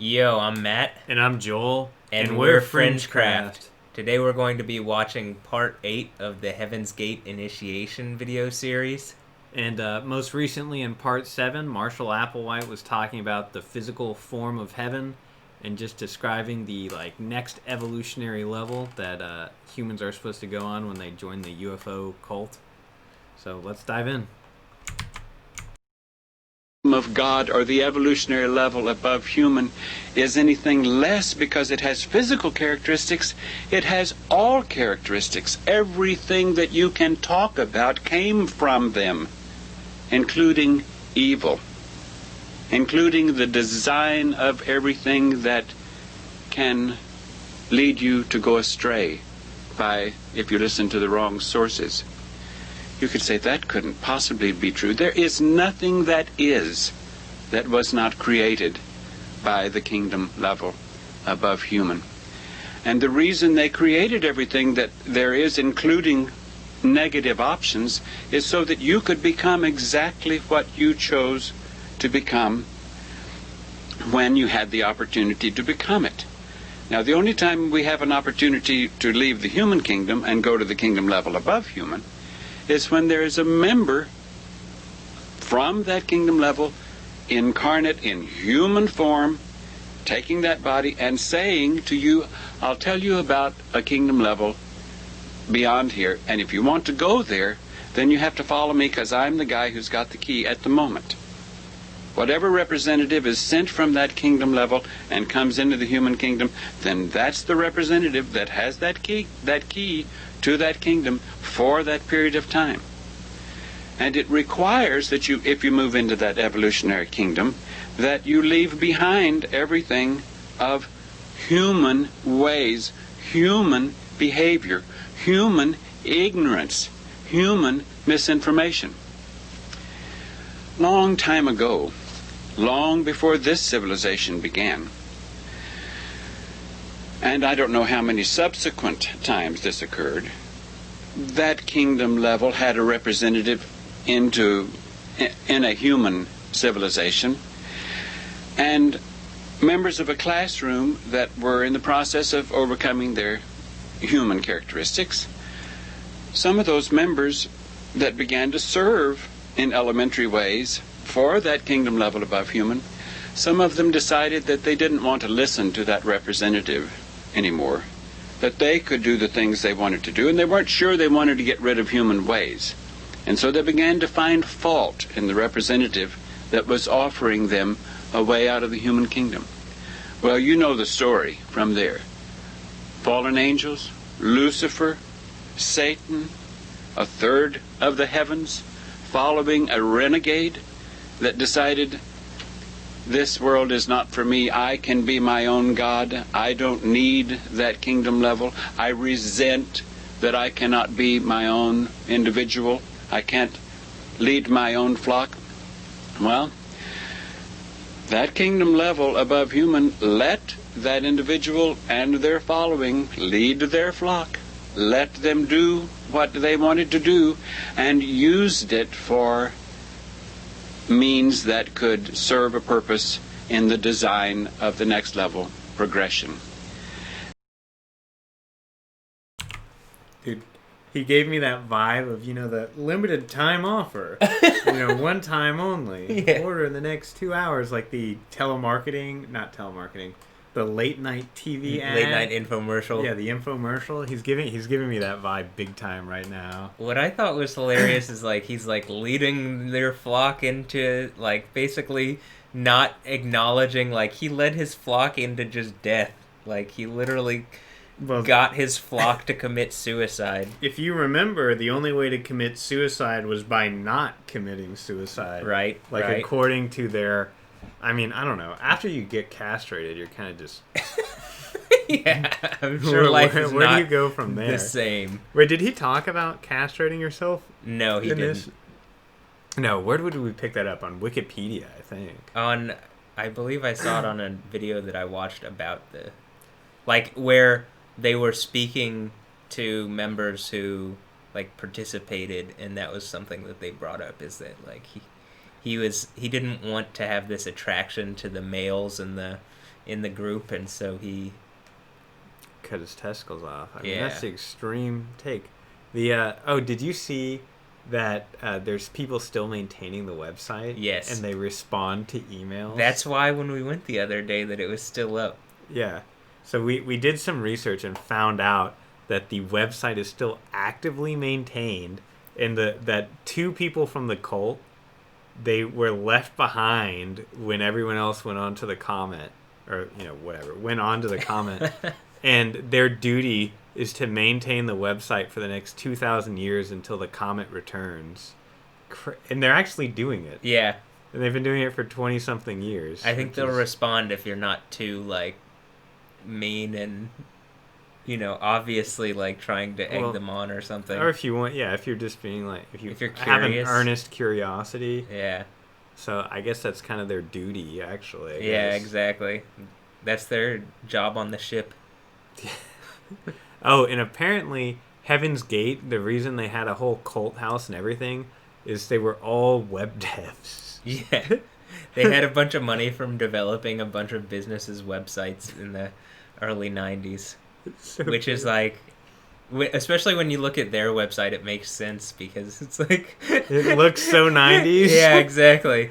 Yo, I'm Matt, And I'm Joel, and we're we're FringeCraft. FringeCraft. Today we're going to be watching part 8 of the Heaven's Gate initiation video series. And most recently in part 7, Marshall Applewhite was talking about the physical form of heaven and just describing the next evolutionary level that humans are supposed to go on when they join the UFO cult. So let's dive in. Of God or the evolutionary level above human is anything less because it has physical characteristics. It has all characteristics. Everything that you can talk about came from them, including evil, including the design of everything that can lead you to go astray if you listen to the wrong sources. You could say that couldn't possibly be true. There is nothing that was not created by the kingdom level above human. And the reason they created everything that there is, including negative options, is so that you could become exactly what you chose to become when you had the opportunity to become it. Now, the only time we have an opportunity to leave the human kingdom and go to the kingdom level above human is when there is a member from that kingdom level, incarnate in human form, taking that body and saying to you, I'll tell you about a kingdom level beyond here, and if you want to go there, then you have to follow me because I'm the guy who's got the key at the moment. Whatever representative is sent from that kingdom level and comes into the human kingdom, then that's the representative that has that key to that kingdom for that period of time. And it requires that you, if you move into that evolutionary kingdom, that you leave behind everything of human ways, human behavior, human ignorance, human misinformation. Long time ago, long before this civilization began, and I don't know how many subsequent times this occurred, that kingdom level had a representative in a human civilization, and members of a classroom that were in the process of overcoming their human characteristics. Some of those members that began to serve in elementary ways for that kingdom level above human, some of them decided that they didn't want to listen to that representative anymore, that they could do the things they wanted to do, and they weren't sure they wanted to get rid of human ways. And so they began to find fault in the representative that was offering them a way out of the human kingdom. Well, you know the story from there. Fallen angels, Lucifer, Satan, a third of the heavens, following a renegade that decided, this world is not for me. I can be my own God. I don't need that kingdom level. I resent that I cannot be my own individual. I can't lead my own flock. Well, that kingdom level above human let that individual and their following lead their flock. Let them do what they wanted to do, and used it for means that could serve a purpose in the design of the next level progression. Dude, he gave me that vibe of, the limited time offer. One time only. Yeah. Order in the next 2 hours, like the not telemarketing, the late night TV ad. Late night infomercial. Yeah, the infomercial. He's giving me that vibe big time right now. What I thought was hilarious is he's leading their flock into basically not acknowledging, he led his flock into just death. He literally got his flock to commit suicide. If you remember, the only way to commit suicide was by not committing suicide. Right. According to their, I don't know. After you get castrated, you're kind of just. Yeah, I'm sure life is where not do you go from there? the same. Wait, did he talk about castrating yourself? No, he didn't. No, where would we pick that up? On Wikipedia, I think. I believe I saw it on a video that I watched about where they were speaking to members who participated, and that was something that they brought up, is that he didn't want to have this attraction to the males in the in the group, and so he cut his testicles off. I mean, Yeah. that's the extreme take. The did you see that there's people still maintaining the website? Yes. And they respond to emails. That's why when we went the other day that it was still up. Yeah. So we did some research and found out that the website is still actively maintained, and that 2 people from the cult, they were left behind when everyone else went on to the comment, or went on to the comment, and their duty is to maintain the website for the next 2,000 years until the comet returns. And they're actually doing it. Yeah. And they've been doing it for 20-something years. I think they'll respond if you're not too, like, mean and, obviously, like, trying to egg them on or something. Or if you want, if you're just being, like, if you're have an curious. earnest curiosity. Yeah. So I guess that's kind of their duty, actually. Yeah, exactly. That's their job on the ship. Oh, and apparently Heaven's Gate, the reason they had a whole cult house and everything is they were all web devs. Yeah. They had a bunch of money from developing a bunch of businesses' websites in the early 90s. So which cool. is like, especially when you look at their website, it makes sense because it's like... It looks so 90s. Yeah, exactly.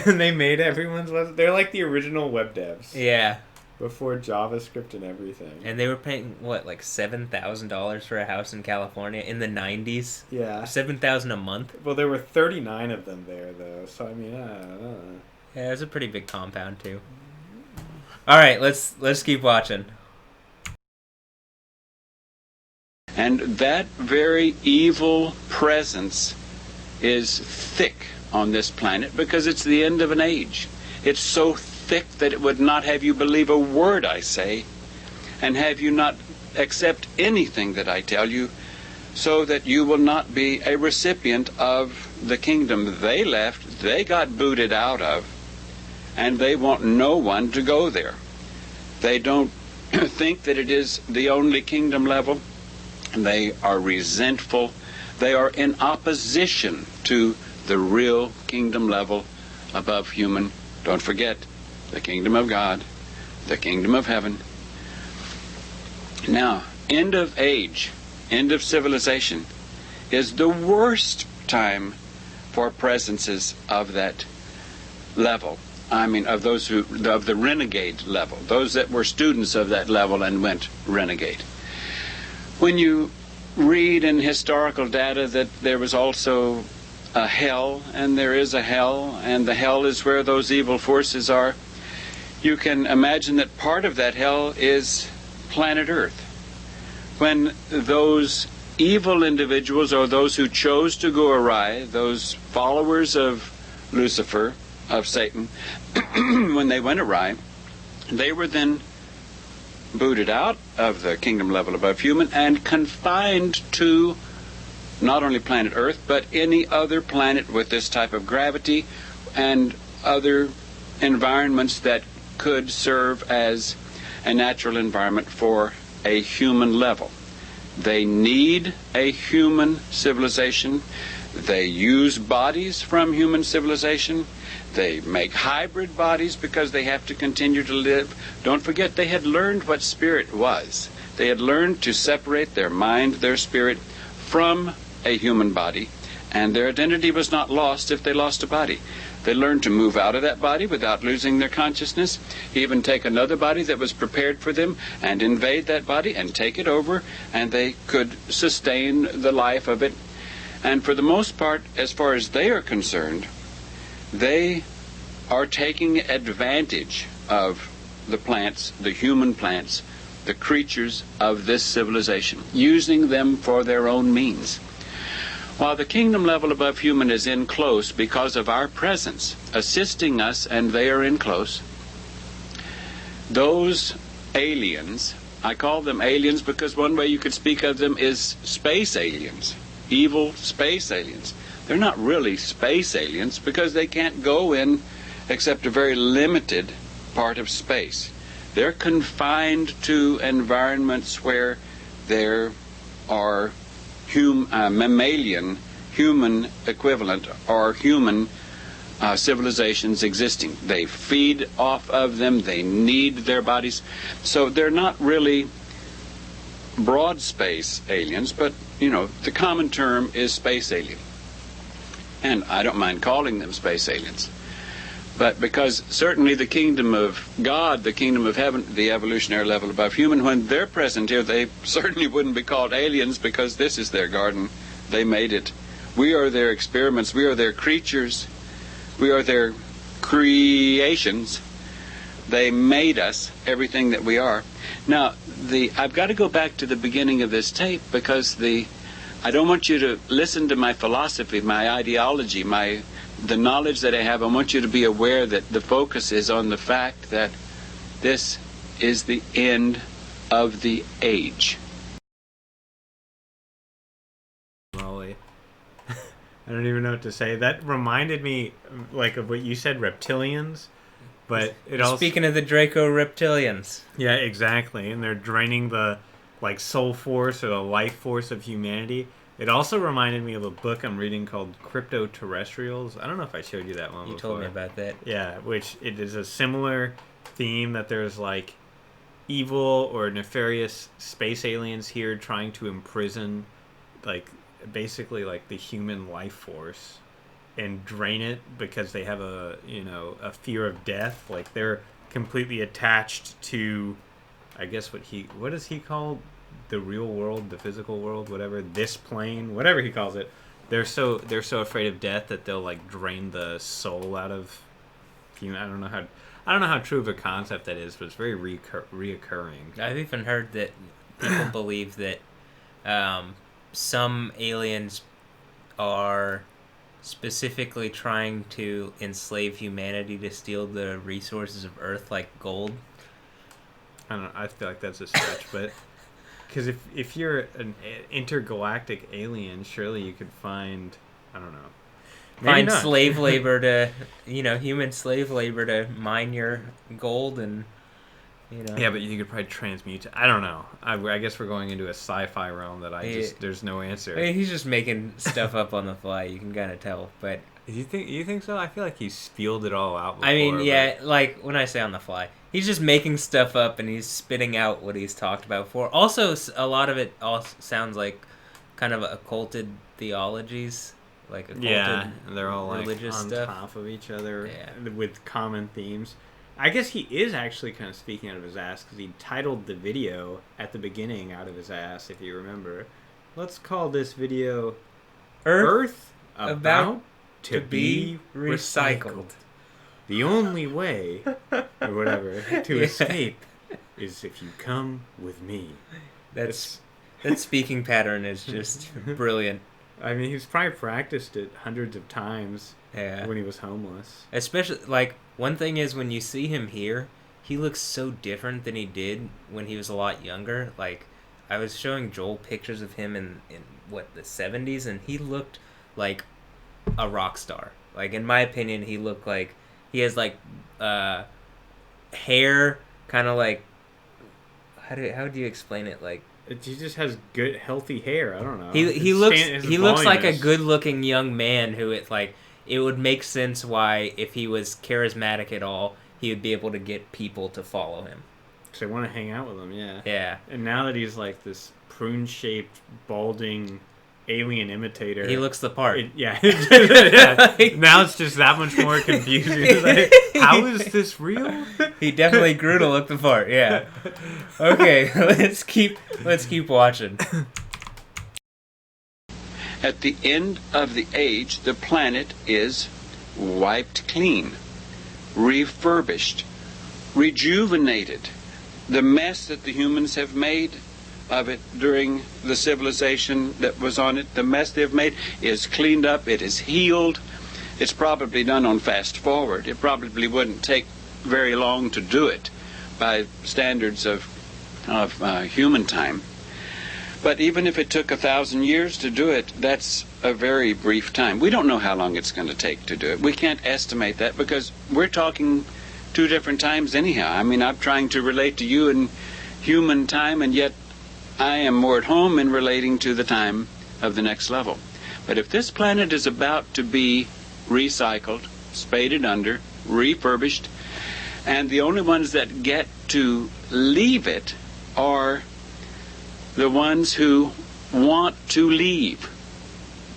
And they made everyone's website. They're like the original web devs. Yeah. Before JavaScript and everything. And they were paying, what, like $7,000 for a house in California in the 90s? Yeah. $7,000 a month? Well, there were 39 of them there, though. So, I mean, I don't know. Yeah, it was a pretty big compound, too. All right, let's keep watching. And that very evil presence is thick on this planet because it's the end of an age. It's so thick that it would not have you believe a word I say, and have you not accept anything that I tell you, so that you will not be a recipient of the kingdom they left, they got booted out of, and they want no one to go there. They don't think that it is the only kingdom level. They are resentful. They are in opposition to the real kingdom level above human. Don't forget, the kingdom of God, the kingdom of heaven. Now, end of age, end of civilization, is the worst time for presences of that level. I mean, of those of the renegade level, those that were students of that level and went renegade. When you read in historical data that there was also a hell, and there is a hell, and the hell is where those evil forces are, you can imagine that part of that hell is planet Earth. When those evil individuals, or those who chose to go awry, those followers of Lucifer, of Satan, when they went awry, they were then booted out of the kingdom level above human and confined to not only planet Earth, but any other planet with this type of gravity and other environments that could serve as a natural environment for a human level. They need a human civilization. They use bodies from human civilization. They make hybrid bodies because they have to continue to live. Don't forget, they had learned what spirit was. They had learned to separate their mind, their spirit, from a human body, and their identity was not lost if they lost a body. They learned to move out of that body without losing their consciousness, even take another body that was prepared for them and invade that body and take it over, and they could sustain the life of it. And for the most part, as far as they are concerned, they are taking advantage of the plants, the human plants, the creatures of this civilization, using them for their own means. While the kingdom level above human is in close because of our presence, assisting us, and they are in close, those aliens, I call them aliens because one way you could speak of them is space aliens, evil space aliens. They're not really space aliens because they can't go in except a very limited part of space. They're confined to environments where there are mammalian, human equivalent, or human civilizations existing. They feed off of them. They need their bodies. So they're not really broad space aliens, but, the common term is space alien. And I don't mind calling them space aliens. But because certainly the kingdom of God, the kingdom of heaven, the evolutionary level above human, when they're present here, they certainly wouldn't be called aliens because this is their garden. They made it. We are their experiments. We are their creatures. We are their creations. They made us, everything that we are. Now, I've got to go back to the beginning of this tape because I don't want you to listen to my philosophy, my ideology, the knowledge that I have. I want you to be aware that the focus is on the fact that this is the end of the age. Molly. I don't even know what to say. That reminded me, of what you said, reptilians. But it also... Speaking of the Draco reptilians. Yeah, exactly. And they're draining the, soul force or the life force of humanity. It also reminded me of a book I'm reading called Crypto-Terrestrials. I don't know if I showed you that one before. You told me about that. Yeah, which it is a similar theme that there's, evil or nefarious space aliens here trying to imprison, basically, the human life force and drain it because they have a fear of death. They're completely attached to, I guess what is he called? The real world, the physical world, whatever, this plane, whatever he calls it. They're so afraid of death that they'll drain the soul out of human. I don't know how true of a concept that is, but it's very reoccurring. I've even heard that people believe that some aliens are specifically trying to enslave humanity to steal the resources of Earth, like gold. I don't know. I feel like that's a stretch, but because if you're an intergalactic alien, surely you could find, I don't know, find slave labor to, human slave labor to mine your gold and, Yeah, but you could probably transmute. I don't know. I guess we're going into a sci-fi realm that there's no answer. I mean, he's just making stuff up on the fly. You can kind of tell, but you think so? I feel like he's spelled it all out before. I mean, yeah, when I say on the fly, he's just making stuff up and he's spitting out what he's talked about before. Also, a lot of it all sounds like kind of occulted theologies, occulted, and they're all religious on stuff. top of each other with common themes. I guess he is actually kind of speaking out of his ass because he titled the video at the beginning out of his ass, if you remember. Let's call this video Earth about to be recycled. The only way, or whatever, to escape is if you come with me. That speaking pattern is just brilliant. I mean, he's probably practiced it hundreds of times when he was homeless. Especially, one thing is when you see him here, he looks so different than he did when he was a lot younger. I was showing Joel pictures of him in the 70s, and he looked like a rock star. In my opinion, he looked like he has hair, kind of how do you explain it? He just has good, healthy hair. I don't know. He looks like a good-looking young man who it would make sense why, if he was charismatic at all, he would be able to get people to follow him. Because they want to hang out with him, yeah. Yeah. And now that he's this prune-shaped, balding alien imitator, he looks the part. Yeah. Now it's just that much more confusing. How is this real? He definitely grew to look the part. Yeah. Okay, let's keep watching. At the end of the age, the planet is wiped clean, refurbished, rejuvenated. The mess that the humans have made of it during the civilization that was on it, the mess they've made is cleaned up, it is healed. It's probably done on fast forward. It probably wouldn't take very long to do it by standards of human time. But even if it took 1,000 years to do it, that's a very brief time. We don't know how long it's going to take to do it. We can't estimate that because we're talking two different times anyhow. I mean, I'm trying to relate to you in human time, and yet I am more at home in relating to the time of the next level. But if this planet is about to be recycled, spaded under, refurbished, and the only ones that get to leave it are the ones who want to leave.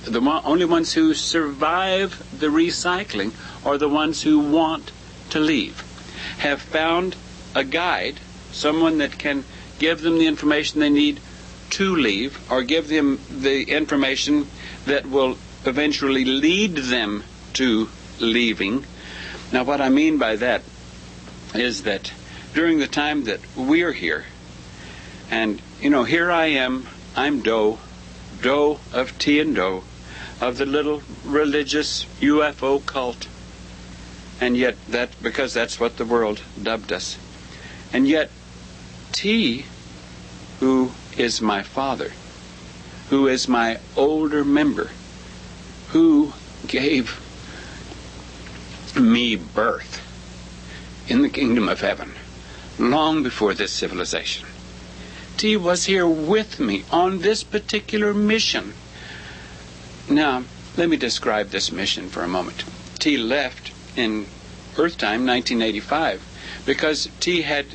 The only ones who survive the recycling are the ones who want to leave, have found a guide, someone that can give them the information they need to leave, or give them the information that will eventually lead them to leaving. Now, what I mean by that is that during the time that we're here, and, here I am, I'm Doe of T and Doe, of the little religious UFO cult. And yet, because that's what the world dubbed us. And yet, T, who is my father, who is my older member, who gave me birth in the kingdom of heaven long before this civilization. T was here with me on this particular mission. Now, let me describe this mission for a moment. T left in Earth time, 1985, because T had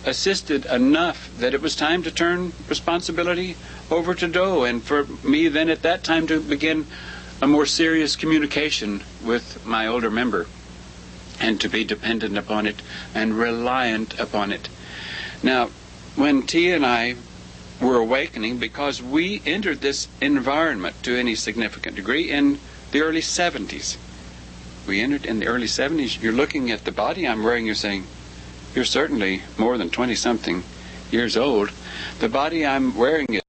assisted enough that it was time to turn responsibility over to Doe, and for me then at that time to begin a more serious communication with my older member, and to be dependent upon it and reliant upon it. Now, when T and I were awakening, because we entered this environment to any significant degree in the early 70s. We entered in the early 70s. You're looking at the body I'm wearing, you're saying, you're certainly more than 20-something years old. The body I'm wearing is...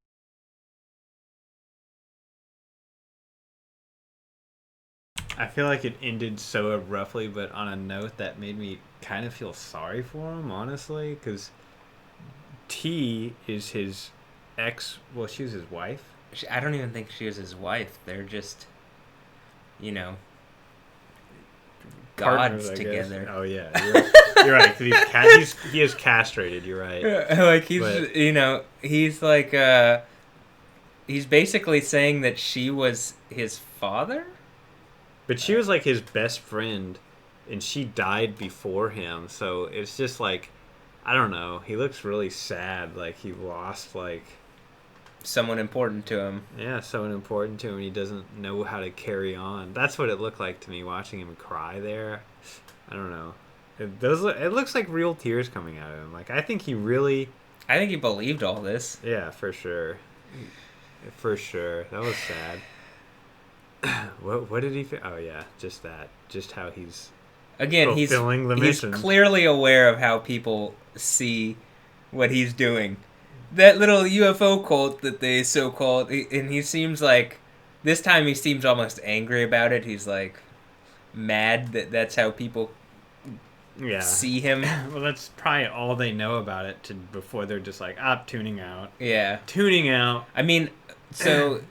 I feel like it ended so abruptly, but on a note that made me kind of feel sorry for him, honestly, because T is his well, she was his wife. I don't even think she was his wife. They're just, Partners, gods I together. guess. Oh yeah, you're right. 'Cause he is castrated. You're right. Like he's like he's basically saying that she was his father. But she was like his best friend, and she died before him. So it's just like, I don't know. He looks really sad. Like he lost like Someone important to him. Yeah, someone important to him, and he doesn't know how to carry on. That's what it looked like to me watching him cry there. I don't know. It looks like real tears coming out of him. Like I think he believed all this. Yeah, for sure. For sure. That was sad. What did he oh yeah, just that. Just how he's fulfilling the mission. He's clearly aware of how people see what he's doing. That little UFO cult that they so-called, and he seems like, this time he seems almost angry about it. He's like mad that that's how people see him. Well, that's probably all they know about it before they're just like, tuning out. Yeah. Tuning out. I mean, so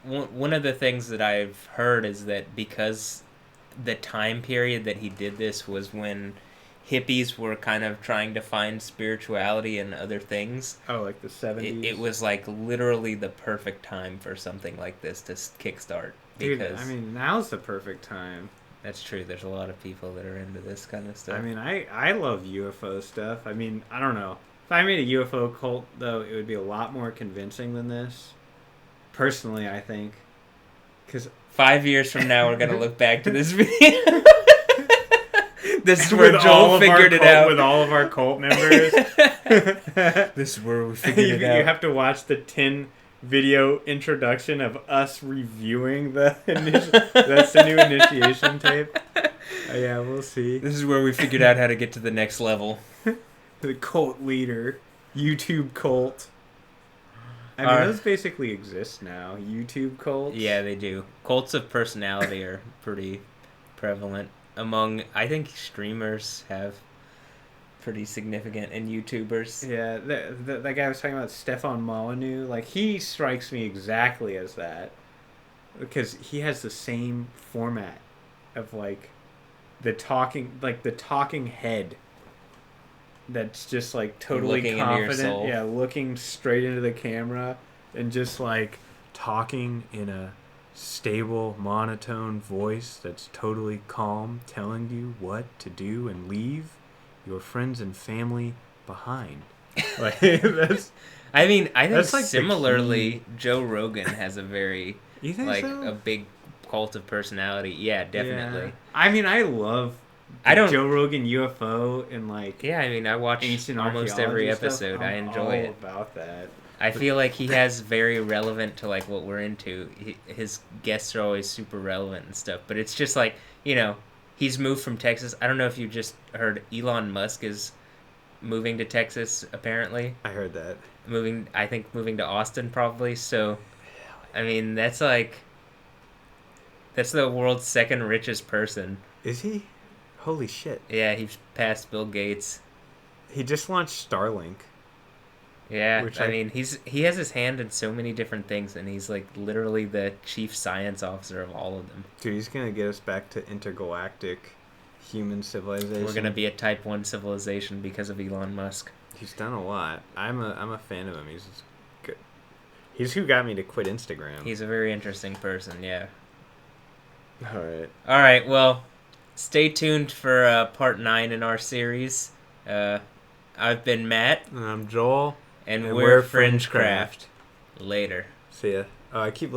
one of the things that I've heard is that because the time period that he did this was when hippies were kind of trying to find spirituality in other things. Oh, like the 70s? It was like literally the perfect time for something like this to kickstart. Dude, I mean, now's the perfect time. That's true. There's a lot of people that are into this kind of stuff. I mean, I love UFO stuff. I mean, I don't know. If I made a UFO cult, though, it would be a lot more convincing than this. Personally, I think. 'Cause 5 years from now, we're going to look back to this video. This is where Joel figured it out. With all of our cult members. This is where we figured it out. You have to watch the 10-video introduction of us reviewing that's the new initiation tape. Yeah, we'll see. This is where we figured out how to get to the next level. The cult leader. YouTube cult. I mean, those basically exist now. YouTube cults. Yeah, they do. Cults of personality are pretty prevalent. Among, I think streamers have pretty significant, and YouTubers. Yeah, that guy I was talking about, Stefan Molyneux, like, he strikes me exactly as that. Because he has the same format of, like, the talking head that's just, like, totally looking confident. into your soul. Yeah, looking straight into the camera and just, like, talking in a stable, monotone voice that's totally calm, telling you what to do and leave your friends and family behind. Like that's. I mean, I think That's like the similarly, key. Joe Rogan has a very You think like so? a big cult of personality. Yeah, definitely. Yeah. I mean, I love I don't. Joe Rogan UFO and like Yeah, I mean, I watch ancient almost every archaeology stuff. episode. I'm I enjoy all it. about that. I feel like he has very relevant to like what we're into. His guests are always super relevant and stuff. But it's just like, he's moved from Texas. I don't know if you just heard Elon Musk is moving to Texas apparently. I heard that. I think moving to Austin probably. So I mean, that's the world's second richest person. Is he? Holy shit. Yeah, he's passed Bill Gates. He just launched Starlink. Yeah, I mean, he has his hand in so many different things, and he's like literally the chief science officer of all of them. Dude, he's gonna get us back to intergalactic human civilization. We're gonna be a Type 1 civilization because of Elon Musk. He's done a lot. I'm a fan of him. He's good. He's who got me to quit Instagram. He's a very interesting person, yeah. All right, well, stay tuned for part 9 in our series. I've been Matt. And I'm Joel. And we're FringeCraft. Later. See ya. I keep